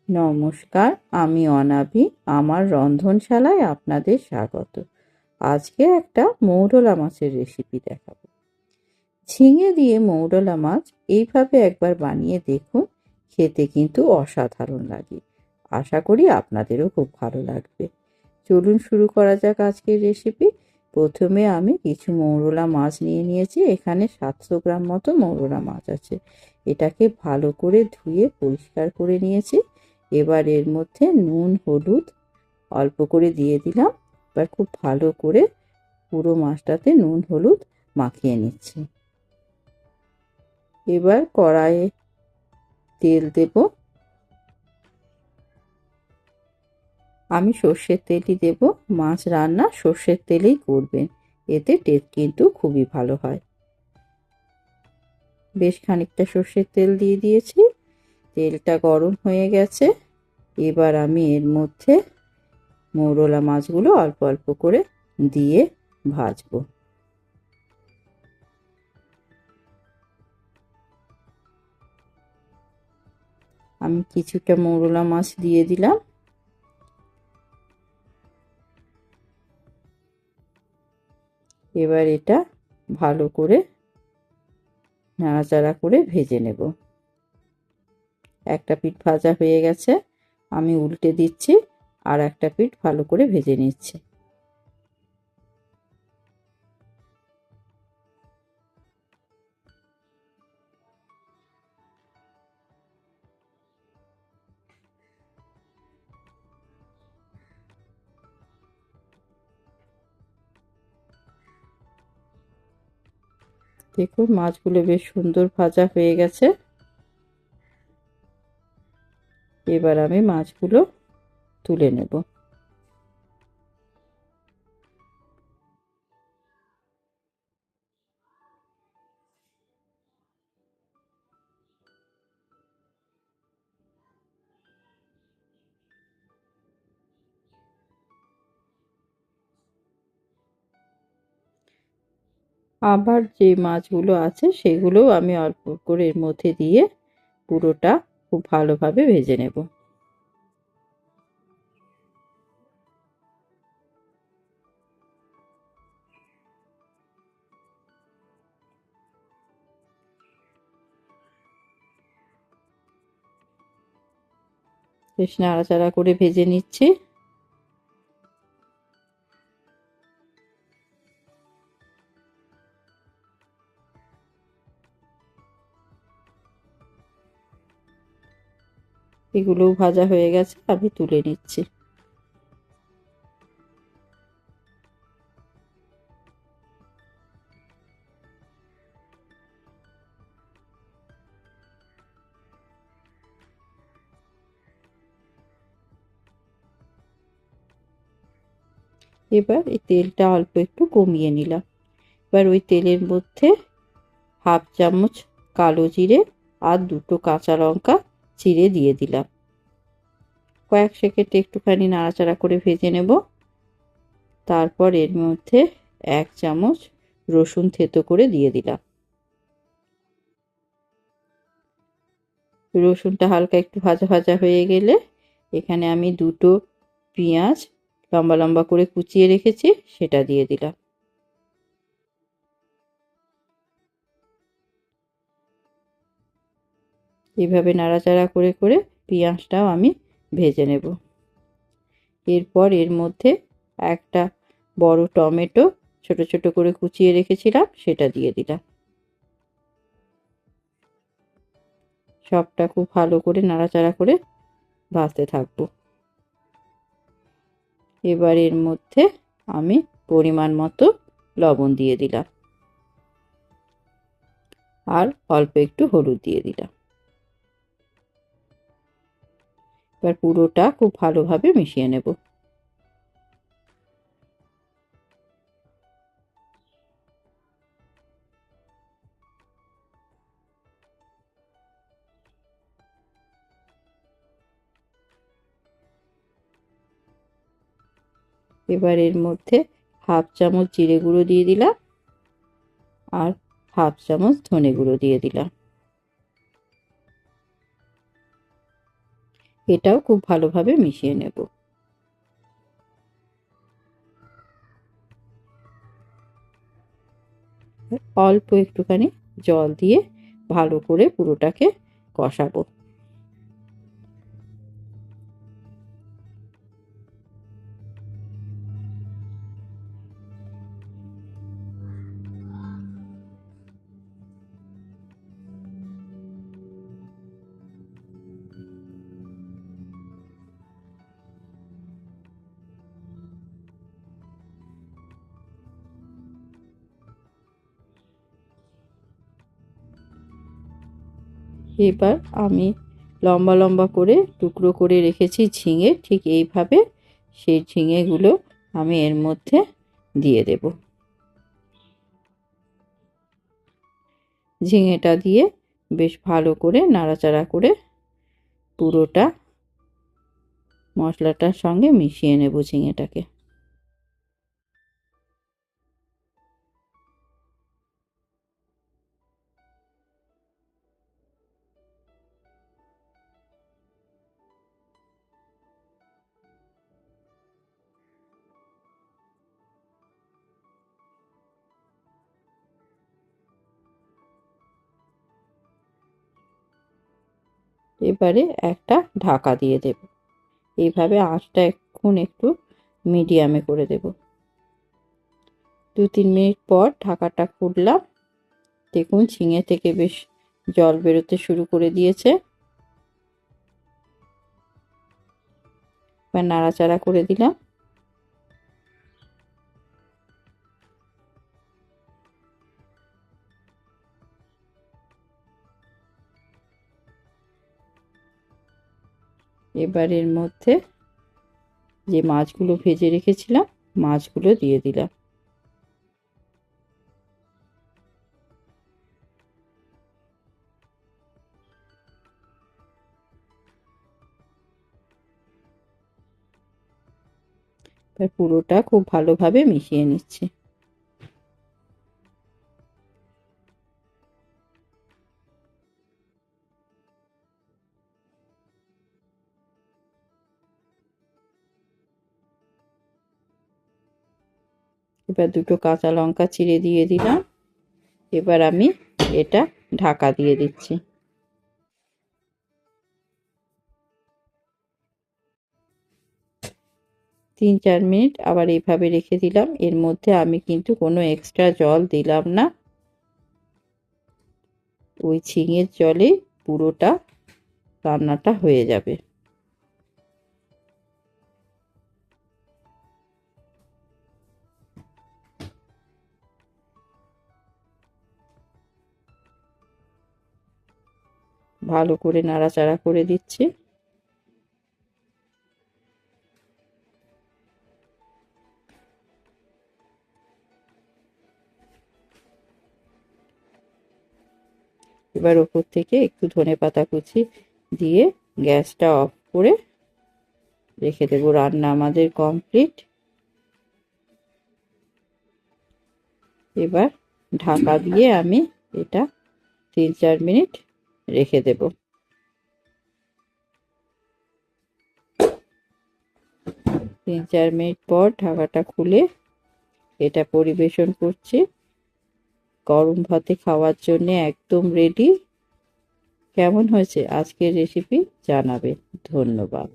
নমস্কার, আমি অনাবি। আমার রন্ধনশালায় আপনাদের স্বাগত। আজকে একটা মৌরলা মাছের রেসিপি দেখাবো। ঝিঙে দিয়ে মৌরলা মাছ এইভাবে একবার বানিয়ে দেখুন, খেতে কিন্তু অসাধারণ লাগে। আশা করি আপনাদেরও খুব ভালো লাগবে। চলুন শুরু করা যাক আজকের রেসিপি। প্রথমে আমি কিছু মৌরলা মাছ নিয়েছি। এখানে 700 গ্রাম মতো মৌরলা মাছ আছে। এটাকে ভালো করে ধুয়ে পরিষ্কার করে নিয়েছি। এবার এর মধ্যে নুন হলুদ অল্প করে দিয়ে দিলাম। এবার খুব ভালো করে পুরো মাছটাতে নুন হলুদ মাখিয়ে নিচ্ছি। এবার কড়াইয়ে তেল দেব। আমি সর্ষের তেলই দেব। মাছ রান্না সর্ষের তেলেই করবেন, এতে টেস্ট কিন্তু খুবই ভালো হয়। বেশ খানিকটা সর্ষের তেল দিয়ে দিয়েছি। তেলটা গরম হয়ে গেছে। এবার আমি এর মধ্যে মৌরলা মাছগুলো অল্প অল্প করে দিয়ে ভাজবো। আমি কিছুটা মৌরলা মাছ দিয়ে দিলাম। এবার এটা ভালো করে নাড়াচাড়া করে ভেজে নেব। একটা পিঠ ভাজা হয়ে গেছে, আমি উল্টে দিচ্ছি আর একটা পিঠ ভালো করে ভেজে নিচ্ছি। দেখুন মাছগুলো বেশ সুন্দর ভাজা হয়ে গেছে। এবার আমি মাছগুলো তুলে নেব। আবার যে মাছগুলো আছে সেগুলোও আমি অল্প করে এর মধ্যে দিয়ে পুরোটা খুব ভালোভাবে ভেজে নেব। বেশ নাড়াচাড়া করে ভেজে নিচ্ছি। এগুলোও ভাজা হয়ে গেছে, আমি তুলে নিচ্ছি। এবার এই তেলটা অল্প একটু কমিয়ে নিলাম। এবার ওই তেলের মধ্যে হাফ চামচ কালো জিরে আর দুটো কাঁচা লঙ্কা চিড়ে দিয়ে দিলাম। কয়েক সেকেন্ড একটুখানি নাড়াচাড়া করে ভেজে নেব। তারপর এর মধ্যে 1 চামচ রসুন থেতো করে দিয়ে দিলাম। রসুনটা হালকা একটু ভাজা ভাজা হয়ে গেলে এখানে আমি দুটো পেঁয়াজ লম্বা লম্বা করে কুচিয়ে রেখেছি, সেটা দিয়ে দিলাম। এইভাবে নাড়াচাড়া করে করে পেঁয়াজটাও আমি ভেজে নেব। এরপর এর মধ্যে একটা বড় টমেটো ছোট ছোট করে কুচিয়ে রেখেছিলাম, সেটা দিয়ে দিলাম। সবটা খুব ভালো করে নাড়াচাড়া করে ভাজতে থাকবো। এবার এর মধ্যে আমি পরিমাণ মতো লবণ দিয়ে দিলাম আর অল্প একটু হলুদ দিয়ে দিলাম। এবার পুরোটা খুব ভালোভাবে মিশিয়ে নেব। এবার এর মধ্যে হাফ চামচ জিরে গুঁড়ো দিয়ে দিলাম আর হাফ চামচ ধনে গুঁড়ো দিয়ে দিলাম। এটাও খুব ভালোভাবে মিশিয়ে নেব। অল্প একটুখানি জল দিয়ে ভালো করে পুরোটাকে কষাবো। এবার আমি লম্বা লম্বা করে টুকরো করে রেখেছি ঝিঙে, ঠিক এইভাবে সেই ঝিঙেগুলো আমি এর মধ্যে দিয়ে দেব। ঝিঙেটা দিয়ে বেশ ভালো করে নাড়াচাড়া করে পুরোটা মশলাটার সঙ্গে মিশিয়ে নেব ঝিঙেটাকে। এবারে একটা ঢাকা দিয়ে দেব। এইভাবে আঁচটা এখন একটু মিডিয়ামে করে দেব। 2-3 মিনিট পর ঢাকাটা খুললাম। দেখুন ঝিঙে থেকে বেশ জল বেরোতে শুরু করে দিয়েছে। এবার নাড়াচাড়া করে দিলাম। এবার এর মধ্যে যে মাছগুলো ভেজে রেখেছিলাম মাছগুলো দিয়ে দিলাম। এবার পুরোটা খুব ভালোভাবে মিশিয়ে নিচ্ছি। এবার দুটো কাঁচা লঙ্কা চিড়ে দিয়ে দিলাম। এবার আমি এটা ঢাকা দিয়ে দিচ্ছি। 3-4 মিনিট আবার এইভাবে রেখে দিলাম। এর মধ্যে আমি কিন্তু কোনো এক্সট্রা জল দিলাম না। ওই ঝিঙের জলে পুরোটা রান্নাটা হয়ে যাবে। ভালো করে নাড়াচাড়া করে দিচ্ছি। এবার ওপর থেকে একটু ধনেপাতা কুচি দিয়ে গ্যাসটা অফ করে রেখে দেবো। রান্না আমাদের কমপ্লিট। এবার ঢাকা দিয়ে আমি এটা 3-4 মিনিট রেখে দেব। 3-4 মিনিট পর ঢাকাটা খুলে এটা পরিবেশন করছি। গরম ভাতে খাওয়ার জন্য একদম রেডি। কেমন হয়েছে আজকের রেসিপি জানাবে। ধন্যবাদ।